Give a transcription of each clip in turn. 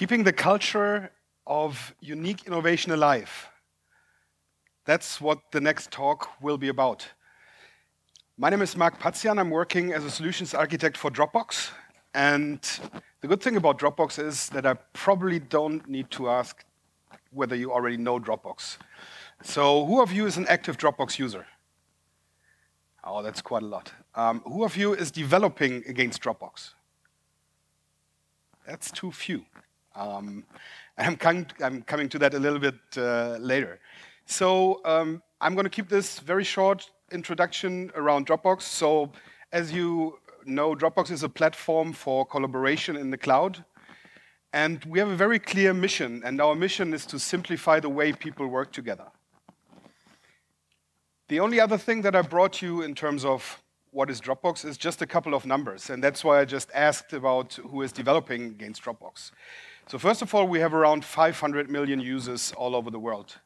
Keeping the culture of unique innovation alive. That's what the next talk will be about. My name is Marc Paczian. I'm working as a solutions architect for Dropbox. And the good thing about Dropbox is that I probably don't need to ask whether you already know Dropbox. So who of you is an active Dropbox user? Oh, that's quite a lot. Who of you is developing against Dropbox? That's too few. I'm coming to that a little bit later. So I'm going to keep this very short introduction around Dropbox. So as you know, Dropbox is a platform for collaboration in the cloud. And we have a very clear mission. And our mission is to simplify the way people work together. The only other thing that I brought you in terms of what is Dropbox is just a couple of numbers. And that's why I just asked about who is developing against Dropbox. So first of all, we have around 500 million users all over the world.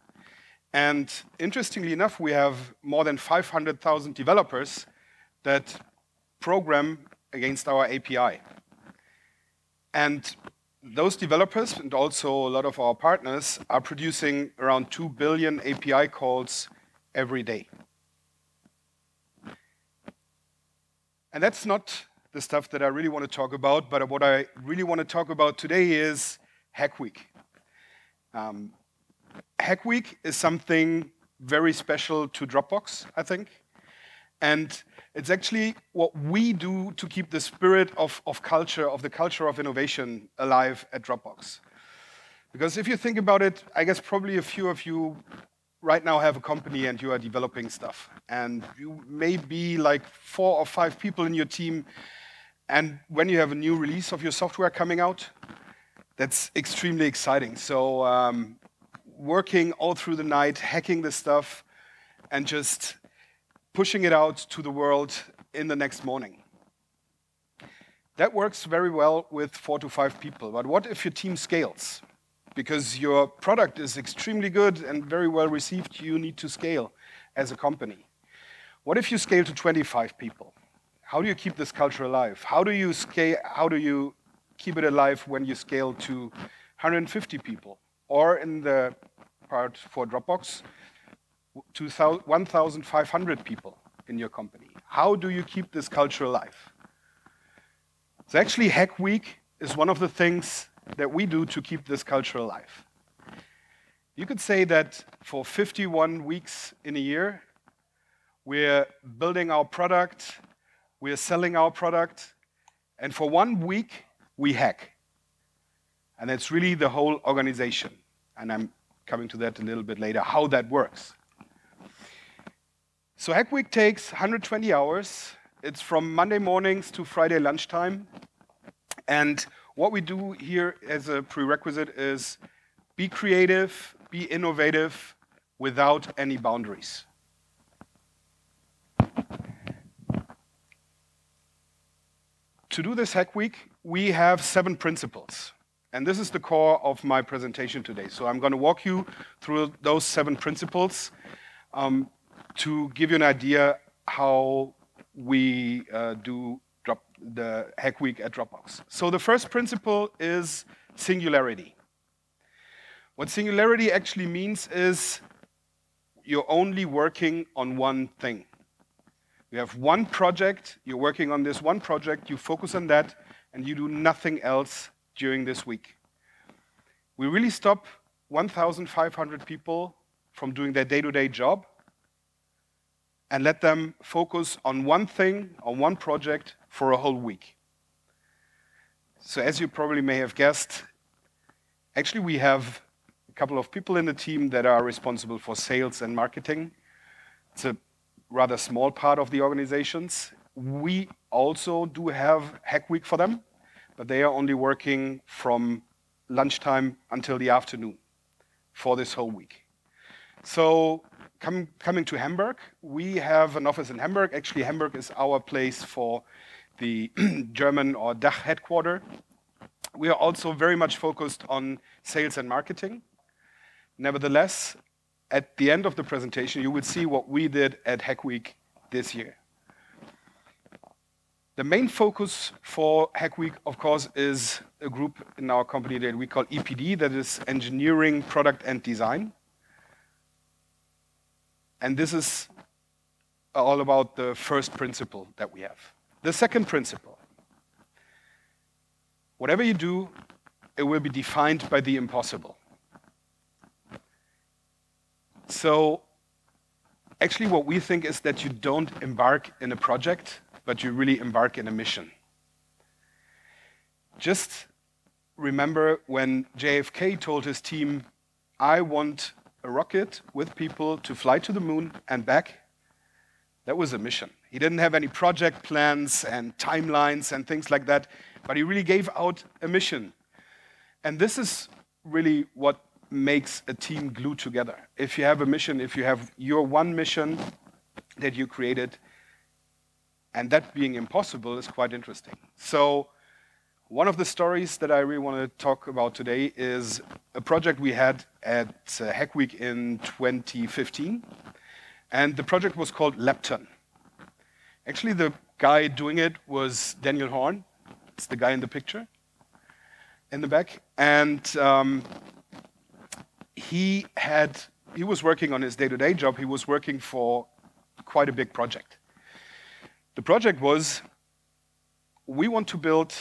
And interestingly enough, we have more than 500,000 developers that program against our API. And those developers, and also a lot of our partners, are producing around 2 billion API calls every day. And that's not the stuff that I really want to talk about, but what I really want to talk about today is Hack Week. Hack Week is something very special to Dropbox, I think. And it's actually what we do to keep the spirit of the culture of innovation alive at Dropbox. Because if you think about it, I guess probably a few of you right now have a company and you are developing stuff. And you may be like 4 or 5 people in your team. And when you have a new release of your software coming out, that's extremely exciting. So working all through the night, hacking the stuff, and just pushing it out to the world in the next morning. That works very well with 4 to 5 people. But what if your team scales? Because your product is extremely good and very well received, you need to scale as a company. What if you scale to 25 people? How do you keep this culture alive? How do you keep it alive when you scale to 150 people? Or in the part for Dropbox, 1,500 people in your company. How do you keep this culture alive? So actually, Hack Week is one of the things that we do to keep this culture alive. You could say that for 51 weeks in a year, we're building our product, we're selling our product, and for 1 week, we hack. And it's really the whole organization. And I'm coming to that a little bit later, how that works. So Hack Week takes 120 hours. It's from Monday mornings to Friday lunchtime. And what we do here as a prerequisite is be creative, be innovative, without any boundaries. To do this Hack Week, we have 7 principles. And this is the core of my presentation today. So I'm going to walk you through those 7 principles to give you an idea how we do the Hack Week at Dropbox. So the first principle is singularity. What singularity actually means is you're only working on one thing. You have one project, you're working on this one project, you focus on that, and you do nothing else during this week. We really stop 1,500 people from doing their day-to-day job and let them focus on one thing, on one project for a whole week. So as you probably may have guessed, actually we have a couple of people in the team that are responsible for sales and marketing. It's a rather small part of the organizations. We also do have Hack Week for them, but they are only working from lunchtime until the afternoon for this whole week. So coming to Hamburg, we have an office in Hamburg. Actually, Hamburg is our place for the German or DACH headquarter. We are also very much focused on sales and marketing. Nevertheless, at the end of the presentation, you will see what we did at Hack Week this year. The main focus for Hack Week, of course, is a group in our company that we call EPD, that is Engineering, Product, and Design. And this is all about the first principle that we have. The second principle: whatever you do, it will be defined by the impossible. So actually what we think is that you don't embark in a project, but you really embark in a mission. Just remember when JFK told his team, I want a rocket with people to fly to the moon and back. That was a mission. He didn't have any project plans and timelines and things like that, but he really gave out a mission. And this is really what makes a team glue together. If you have a mission, if you have your one mission that you created, and that being impossible is quite interesting. So one of the stories that I really want to talk about today is a project we had at Hack Week in 2015. And the project was called Lepton. Actually, the guy doing it was Daniel Horn. It's the guy in the picture in the back. And he was working on his day-to-day job. He was working for quite a big project. The project was, we want to build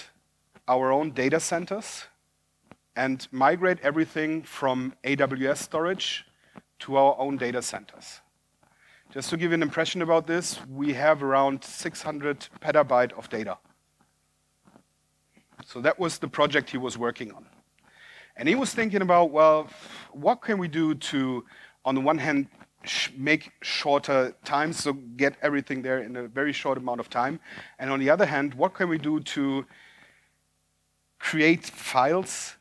our own data centers and migrate everything from AWS storage to our own data centers. Just to give you an impression about this, we have around 600 petabyte of data. So that was the project he was working on. And he was thinking about, well, what can we do to, on the one hand, make shorter times, so get everything there in a very short amount of time. And on the other hand, what can we do to create files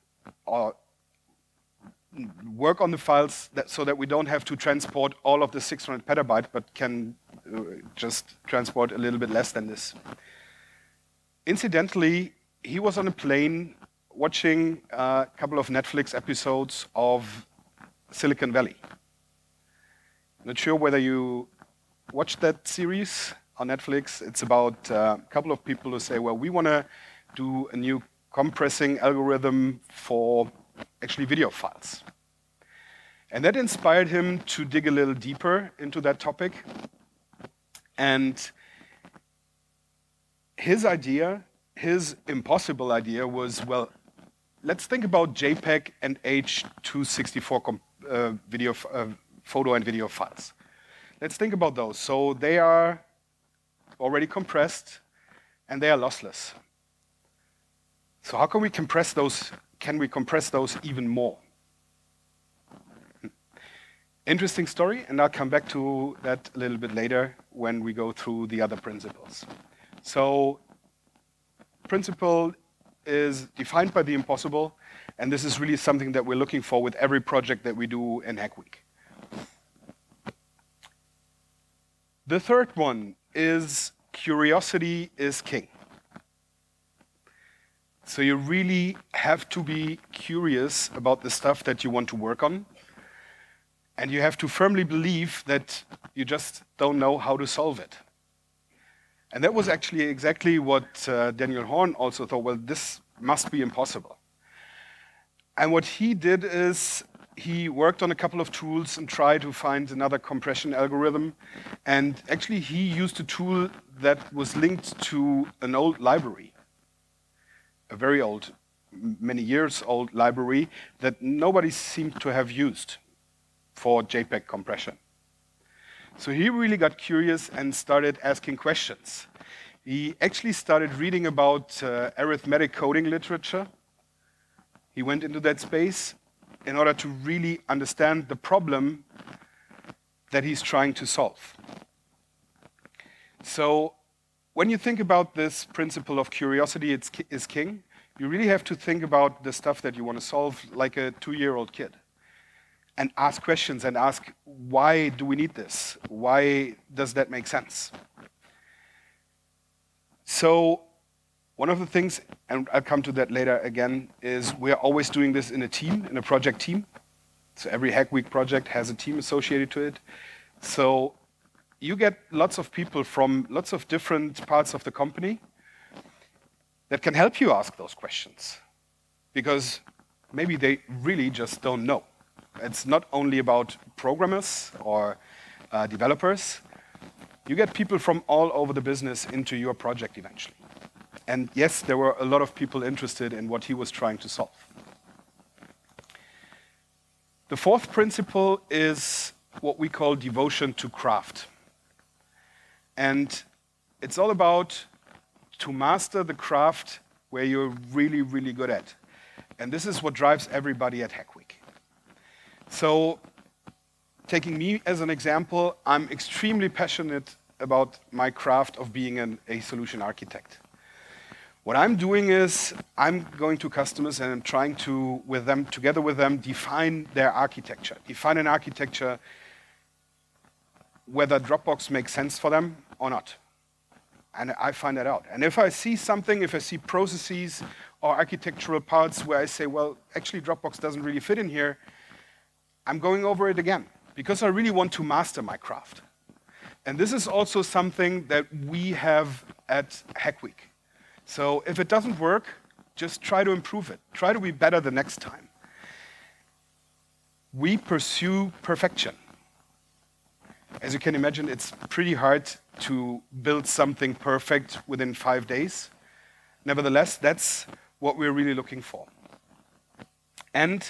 or work on the files so that we don't have to transport all of the 600 petabyte, but can just transport a little bit less than this. Incidentally, he was on a plane watching a couple of Netflix episodes of Silicon Valley. Not sure whether you watched that series on Netflix. It's about a couple of people who say, well, we want to do a new compressing algorithm for actually video files. And that inspired him to dig a little deeper into that topic. And his idea, his impossible idea was, well, let's think about JPEG and H.264 photo and video files. Let's think about those. So they are already compressed and they are lossless. So how can we compress those? Can we compress those even more? Interesting story, and I'll come back to that a little bit later when we go through the other principles. So principle is defined by the impossible, and this is really something that we're looking for with every project that we do in Hack Week. The third one is curiosity is king. So you really have to be curious about the stuff that you want to work on, and you have to firmly believe that you just don't know how to solve it. And that was actually exactly what Daniel Horn also thought, well, this must be impossible. And what he did is he worked on a couple of tools and tried to find another compression algorithm. And actually, he used a tool that was linked to an old library, a very old, many years old library that nobody seemed to have used for JPEG compression. So he really got curious and started asking questions. He actually started reading about arithmetic coding literature. He went into that space in order to really understand the problem that he's trying to solve. So when you think about this principle of curiosity is king, you really have to think about the stuff that you want to solve like a 2-year-old kid. And ask questions and ask, why do we need this? Why does that make sense? So one of the things, and I'll come to that later again, is we're always doing this in a team, in a project team. So every Hack Week project has a team associated to it. So you get lots of people from lots of different parts of the company that can help you ask those questions, because maybe they really just don't know. It's not only about programmers or developers. You get people from all over the business into your project eventually. And yes, there were a lot of people interested in what he was trying to solve. The fourth principle is what we call devotion to craft. And it's all about to master the craft where you're really, really good at. And this is what drives everybody at Hack Week. So, taking me as an example, I'm extremely passionate about my craft of being a solution architect. What I'm doing is I'm going to customers and I'm trying to, together with them, define their architecture. Define an architecture whether Dropbox makes sense for them or not. And I find that out. And if I see something, if I see processes or architectural parts where I say, well, actually Dropbox doesn't really fit in here, I'm going over it again, because I really want to master my craft. And this is also something that we have at Hack Week. So if it doesn't work, just try to improve it. Try to be better the next time. We pursue perfection. As you can imagine, it's pretty hard to build something perfect within 5 days. Nevertheless, that's what we're really looking for. And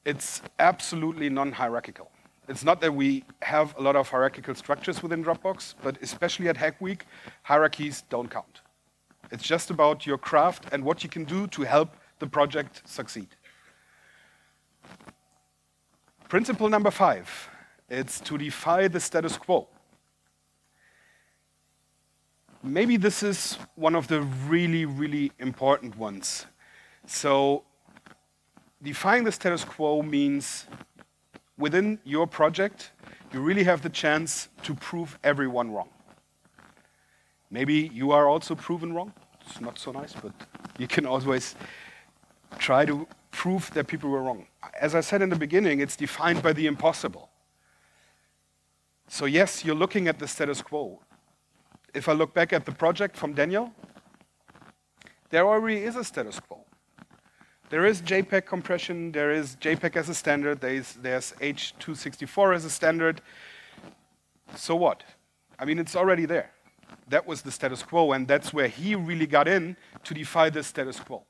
it's absolutely non-hierarchical. It's not that we have a lot of hierarchical structures within Dropbox, but especially at Hack Week, hierarchies don't count. It's just about your craft and what you can do to help the project succeed. Principle number 5, it's to defy the status quo. Maybe this is one of the really, really important ones. So, defying the status quo means within your project, you really have the chance to prove everyone wrong. Maybe you are also proven wrong. It's not so nice, but you can always try to prove that people were wrong. As I said in the beginning, it's defined by the impossible. So yes, you're looking at the status quo. If I look back at the project from Daniel, there already is a status quo. There is JPEG compression, there is JPEG as a standard, there's H.264 as a standard. So what? I mean, it's already there. That was the status quo, and that's where he really got in to defy the status quo.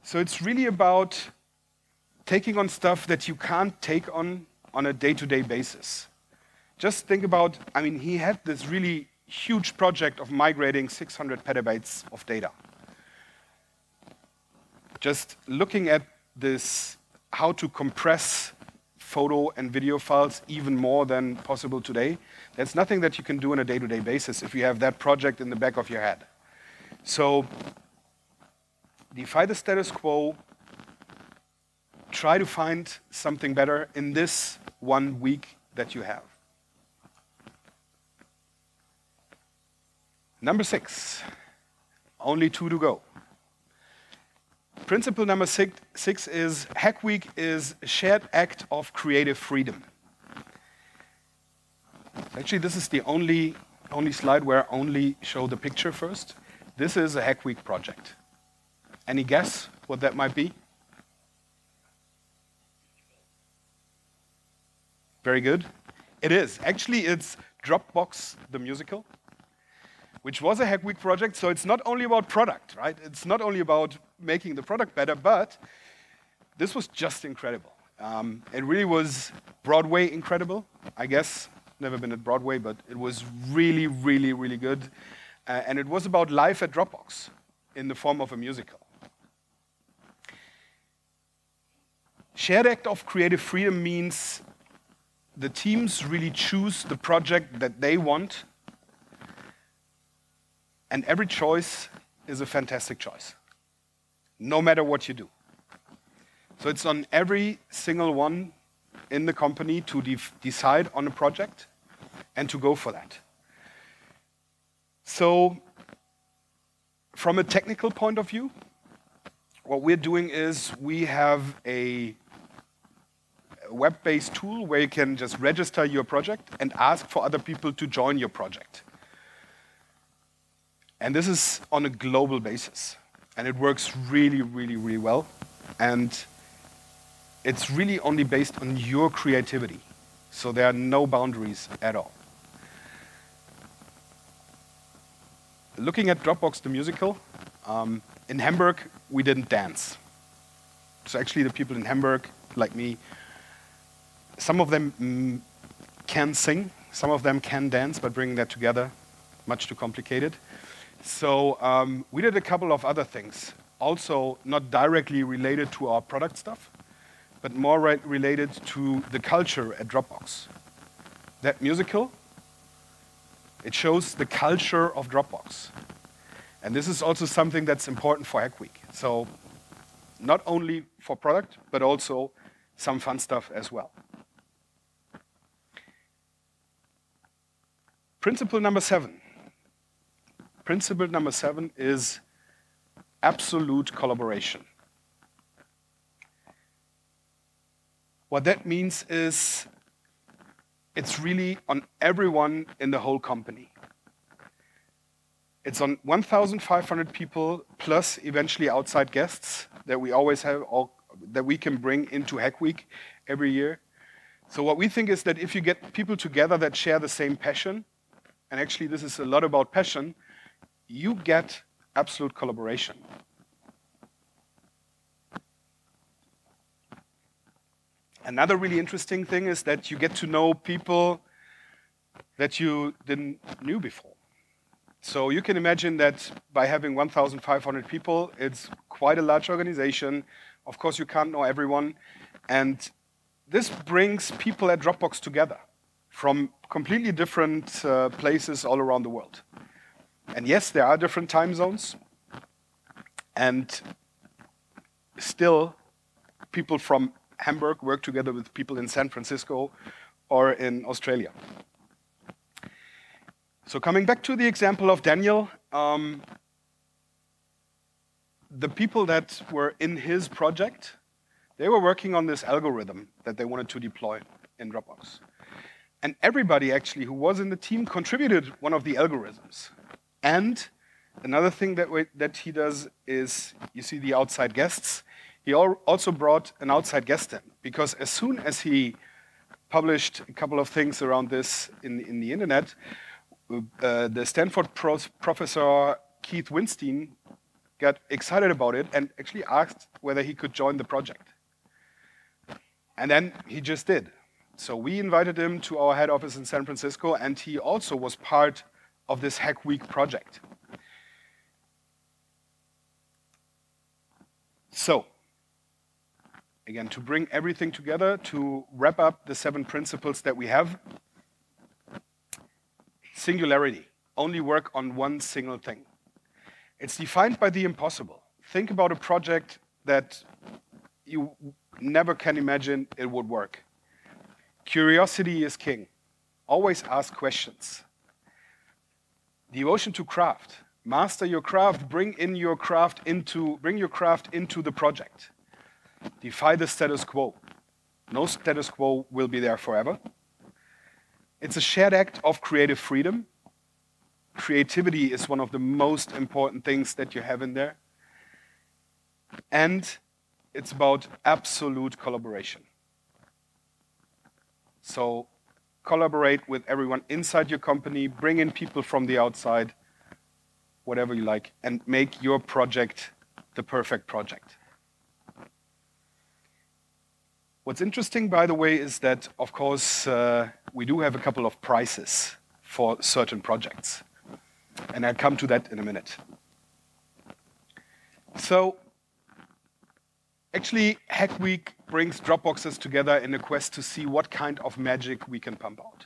So it's really about taking on stuff that you can't take on a day-to-day basis. Just think about, I mean, he had this really huge project of migrating 600 petabytes of data. Just looking at this, how to compress photo and video files even more than possible today, that's nothing that you can do on a day-to-day basis if you have that project in the back of your head. So, defy the status quo, try to find something better in this 1 week that you have. Number 6, only 2 to go. Principle number 6 is Hack Week is a shared act of creative freedom. Actually, this is the only slide where I only show the picture first. This is a Hack Week project. Any guess what that might be? Very good. It is. Actually, it's Dropbox the Musical, which was a Hack Week project, so it's not only about product, right? It's not only about making the product better, but this was just incredible. It really was Broadway incredible, I guess. Never been at Broadway, but it was really, really, really good. And it was about life at Dropbox in the form of a musical. Shared act of creative freedom means the teams really choose the project that they want, and every choice is a fantastic choice, no matter what you do. So it's on every single one in the company to decide on a project and to go for that. So from a technical point of view, what we're doing is we have a web-based tool where you can just register your project and ask for other people to join your project. And this is on a global basis. And it works really, really, really well. And it's really only based on your creativity. So there are no boundaries at all. Looking at Dropbox the Musical, in Hamburg, we didn't dance. So actually the people in Hamburg, like me, some of them can sing, some of them can dance, but bringing that together, much too complicated. So we did a couple of other things, also not directly related to our product stuff, but more related to the culture at Dropbox. That musical, it shows the culture of Dropbox. And this is also something that's important for Hack Week. So not only for product, but also some fun stuff as well. Principle number 7. Principle number 7 is absolute collaboration. What that means is it's really on everyone in the whole company. It's on 1,500 people plus eventually outside guests that we always have, or that we can bring into Hack Week every year. So what we think is that if you get people together that share the same passion, and actually this is a lot about passion, you get absolute collaboration. Another really interesting thing is that you get to know people that you didn't knew before. So you can imagine that by having 1,500 people, it's quite a large organization. Of course, you can't know everyone. And this brings people at Dropbox together from completely different places all around the world. And yes, there are different time zones. And still, people from Hamburg work together with people in San Francisco or in Australia. So coming back to the example of Daniel, the people that were in his project, they were working on this algorithm that they wanted to deploy in Dropbox. And everybody actually who was in the team contributed one of the algorithms. And another thing that he does is, you see the outside guests, he also brought an outside guest in, because as soon as he published a couple of things around this in the internet, the Stanford professor Keith Winstein got excited about it and actually asked whether he could join the project. And then he just did. So we invited him to our head office in San Francisco, and he also was part of this Hack Week project. So, again, to bring everything together, to wrap up the 7 principles that we have, singularity, only work on one single thing. It's defined by the impossible. Think about a project that you never can imagine it would work. Curiosity is king. Always ask questions. Devotion to craft. Master your craft, bring your craft into the project. Defy the status quo. No status quo will be there forever. It's a shared act of creative freedom. Creativity is one of the most important things that you have in there. And it's about absolute collaboration. So collaborate with everyone inside your company, bring in people from the outside, whatever you like, and make your project the perfect project. What's interesting, by the way, is that, of course, we do have a couple of prizes for certain projects. And I'll come to that in a minute. So, actually, Hack Week brings Dropboxes together in a quest to see what kind of magic we can pump out.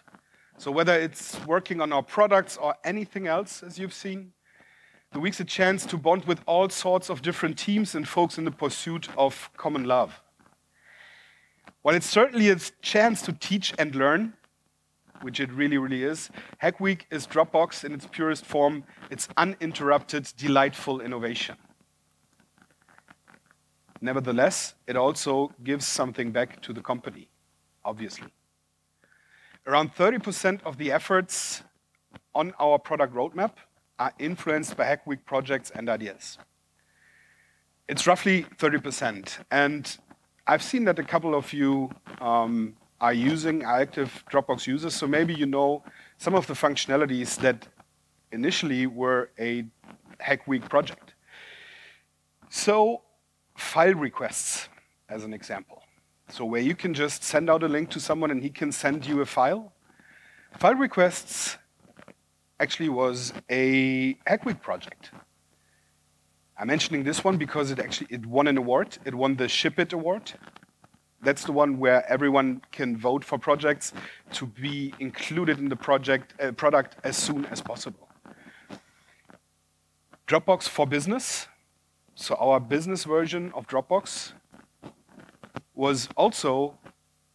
So whether it's working on our products or anything else, as you've seen, the week's a chance to bond with all sorts of different teams and folks in the pursuit of common love. While it's certainly a chance to teach and learn, which it really, really is, Hack Week is Dropbox in its purest form. It's uninterrupted, delightful innovation. Nevertheless, it also gives something back to the company, obviously. Around 30% of the efforts on our product roadmap are influenced by Hack Week projects and ideas. It's roughly 30%. And I've seen that a couple of you are active Dropbox users, so maybe you know some of the functionalities that initially were a Hack Week project. So file requests, as an example. So where you can just send out a link to someone and he can send you a file. File requests actually was a Hack Week project. I'm mentioning this one because it won an award. It won the Ship It Award. That's the one where everyone can vote for projects to be included in the product as soon as possible. Dropbox for Business, so our business version of Dropbox, was also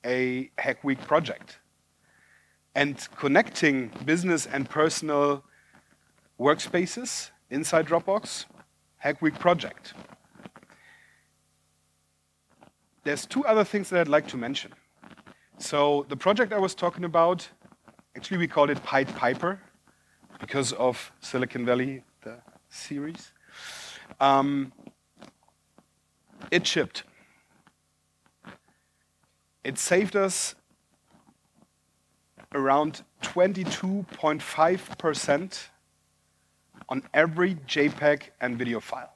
a Hack Week project. And connecting business and personal workspaces inside Dropbox, Hack Week project. There's two other things that I'd like to mention. So the project I was talking about, actually we called it Pied Piper because of Silicon Valley, the series. It shipped. It saved us around 22.5% on every JPEG and video file.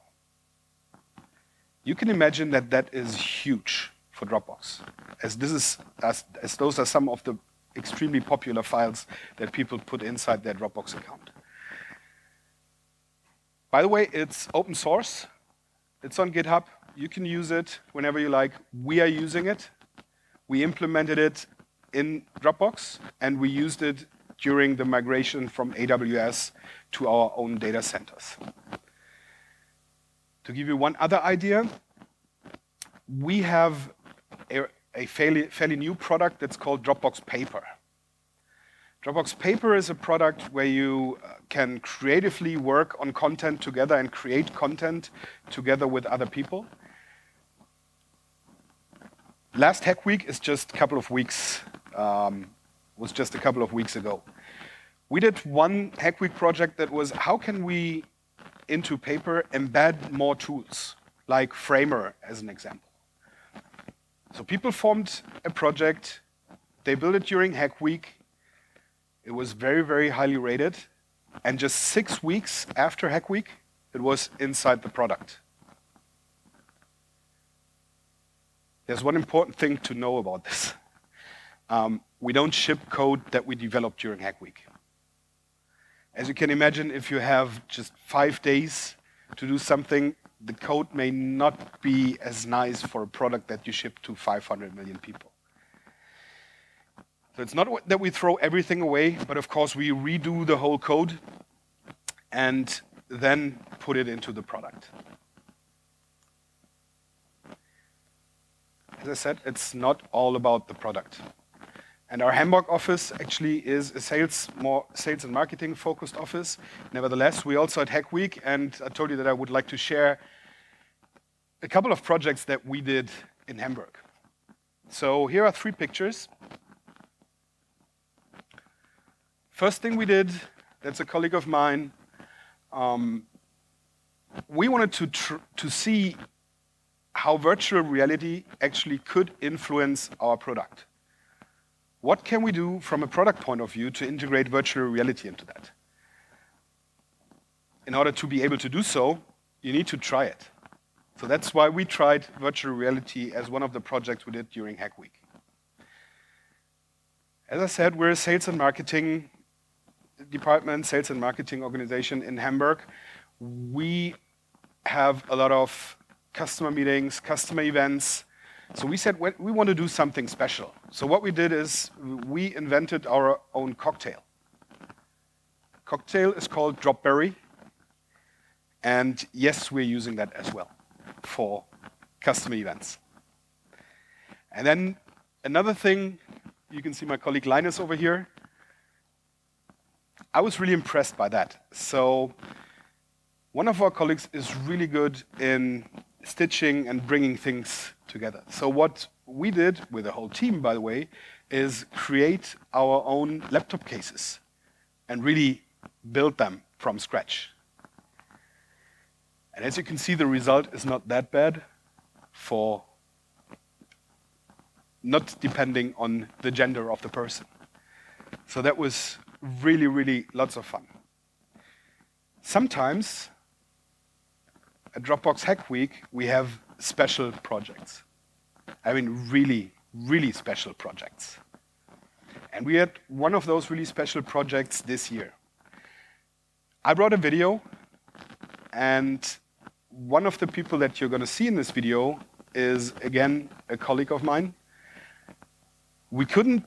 You can imagine that that is huge for Dropbox, as those are some of the extremely popular files that people put inside their Dropbox account. By the way, it's open source. It's on GitHub. You can use it whenever you like. We are using it. We implemented it in Dropbox, and we used it during the migration from AWS to our own data centers. To give you one other idea, we have a fairly new product that's called Dropbox Paper. Dropbox Paper is a product where you can creatively work on content together and create content together with other people. Last Hack Week is just a couple of weeks, was just a couple of weeks ago. We did one Hack Week project that was, how can we, into Paper, embed more tools, like Framer, as an example. So people formed a project, they built it during Hack Week, it was very, very highly rated, and just 6 weeks after Hack Week, it was inside the product. There's one important thing to know about this. We don't ship code that we developed during Hack Week. As you can imagine, if you have just 5 days to do something, the code may not be as nice for a product that you ship to 500 million people. So it's not that we throw everything away, but of course we redo the whole code and then put it into the product. As I said, it's not all about the product. And our Hamburg office actually is a more sales and marketing focused office. Nevertheless, we also had Hack Week, and I told you that I would like to share a couple of projects that we did in Hamburg. So here are 3 pictures. First thing we did, that's a colleague of mine. We wanted to see how virtual reality actually could influence our product. What can we do from a product point of view to integrate virtual reality into that? In order to be able to do so, you need to try it. So that's why we tried virtual reality as one of the projects we did during Hack Week. As I said, we're a sales and marketing department, sales and marketing organization in Hamburg. We have a lot of customer meetings, customer events. So we said we want to do something special. So what we did is we invented our own cocktail. Cocktail is called Dropberry. And yes, we're using that as well for customer events. And then another thing, you can see my colleague Linus over here. I was really impressed by that. So one of our colleagues is really good in stitching and bringing things together. So what we did with the whole team, by the way, is create our own laptop cases and really build them from scratch. And as you can see, the result is not that bad for not depending on the gender of the person. So that was really, really lots of fun. Sometimes at Dropbox Hack Week, we have special projects. I mean, really, really special projects. And we had one of those really special projects this year. I brought a video, and one of the people that you're going to see in this video is, again, a colleague of mine. We couldn't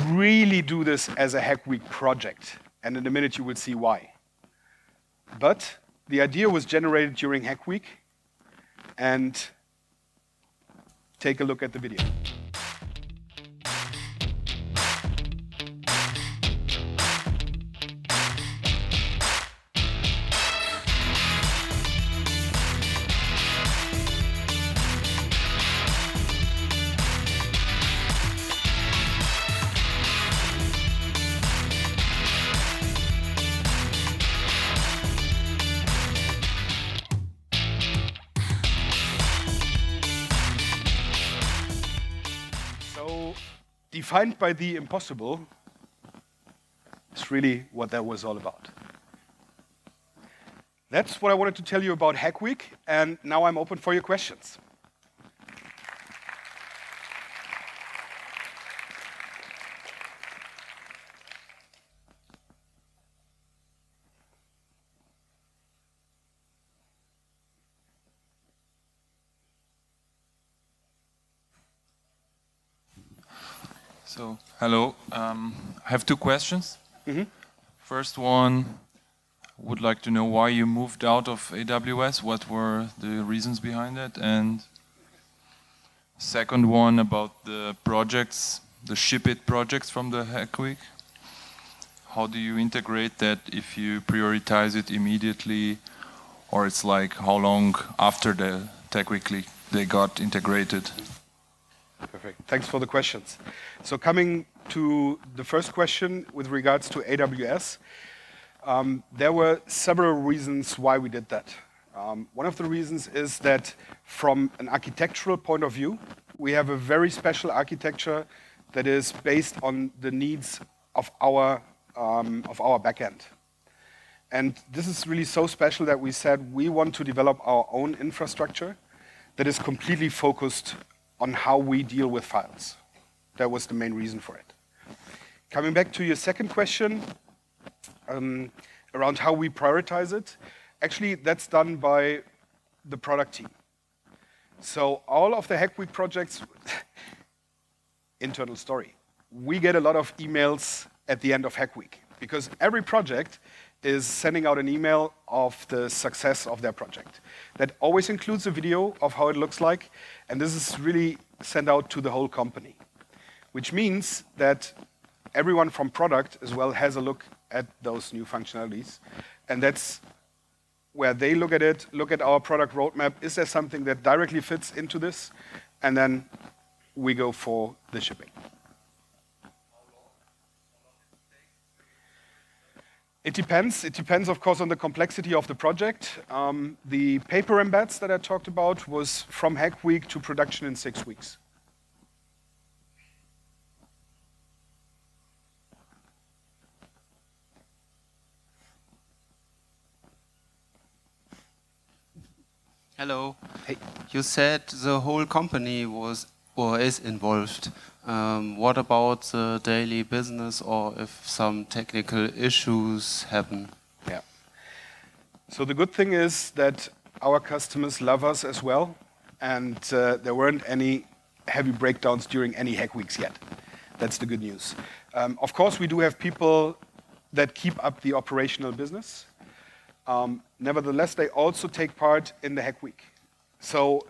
really do this as a Hack Week project, and in a minute you will see why. But the idea was generated during Hack Week, and take a look at the video. Defined by the impossible is really what that was all about. That's what I wanted to tell you about Hack Week, and now I'm open for your questions. So, hello. I have two questions. First one, would like to know why you moved out of AWS. What were the reasons behind it? And second one about the projects, the ship it projects from the Hack Week. How do you integrate that if you prioritize it immediately, or it's like how long after the Hack Week they got integrated? Perfect. Thanks for the questions. So coming to the first question with regards to AWS, there were several reasons why we did that. One of the reasons is that from an architectural point of view, we have a very special architecture that is based on the needs of our backend. And this is really so special that we said we want to develop our own infrastructure that is completely focused on how we deal with files. That was the main reason for it. Coming back to your second question, around how we prioritize it, actually that's done by the product team. So all of the Hack Week projects, internal story, we get a lot of emails at the end of Hack Week because every project is sending out an email of the success of their project. That always includes a video of how it looks like, and this is really sent out to the whole company, which means that everyone from product as well has a look at those new functionalities, and that's where they look at it, look at our product roadmap. Is there something that directly fits into this? And then we go for the shipping. It depends. It depends, of course, on the complexity of the project. The paper embeds that I talked about was from Hack Week to production in 6 weeks. Hello. Hey. You said the whole company was or is involved. What about the daily business or if some technical issues happen? Yeah. So the good thing is that our customers love us as well, and there weren't any heavy breakdowns during any Hack Weeks yet. That's the good news. Of course, we do have people that keep up the operational business. Nevertheless, they also take part in the Hack Week. So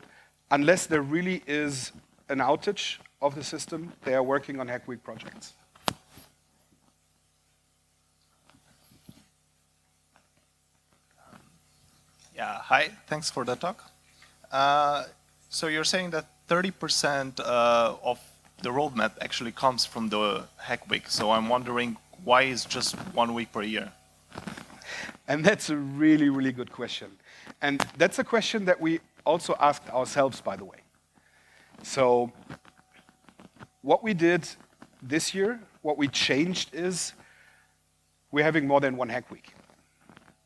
unless there really is an outage of the system, they are working on Hack Week projects. Yeah, hi, thanks for the talk. So you're saying that 30% of the roadmap actually comes from the Hack Week. So I'm wondering why is just 1 week per year? And that's a really, really good question. And that's a question that we also asked ourselves, by the way. So what we did this year, what we changed is we're having more than one hack week.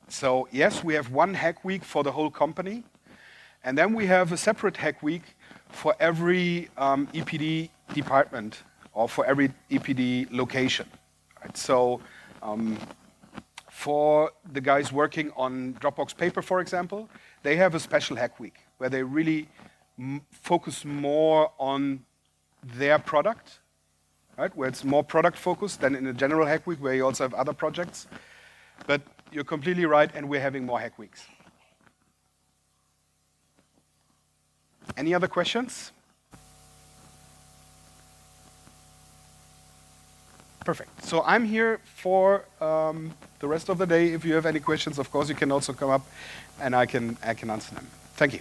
So yes, we have one hack week for the whole company. And then we have a separate hack week for every EPD department or for every EPD location. Right? So for the guys working on Dropbox Paper, for example, they have a special hack week where they really focus more on their product, right? Where it's more product focused than in a general hack week where you also have other projects. But you're completely right, and we're having more hack weeks. Any other questions? Perfect. So I'm here for the rest of the day. If you have any questions, of course, you can also come up and I can answer them. Thank you.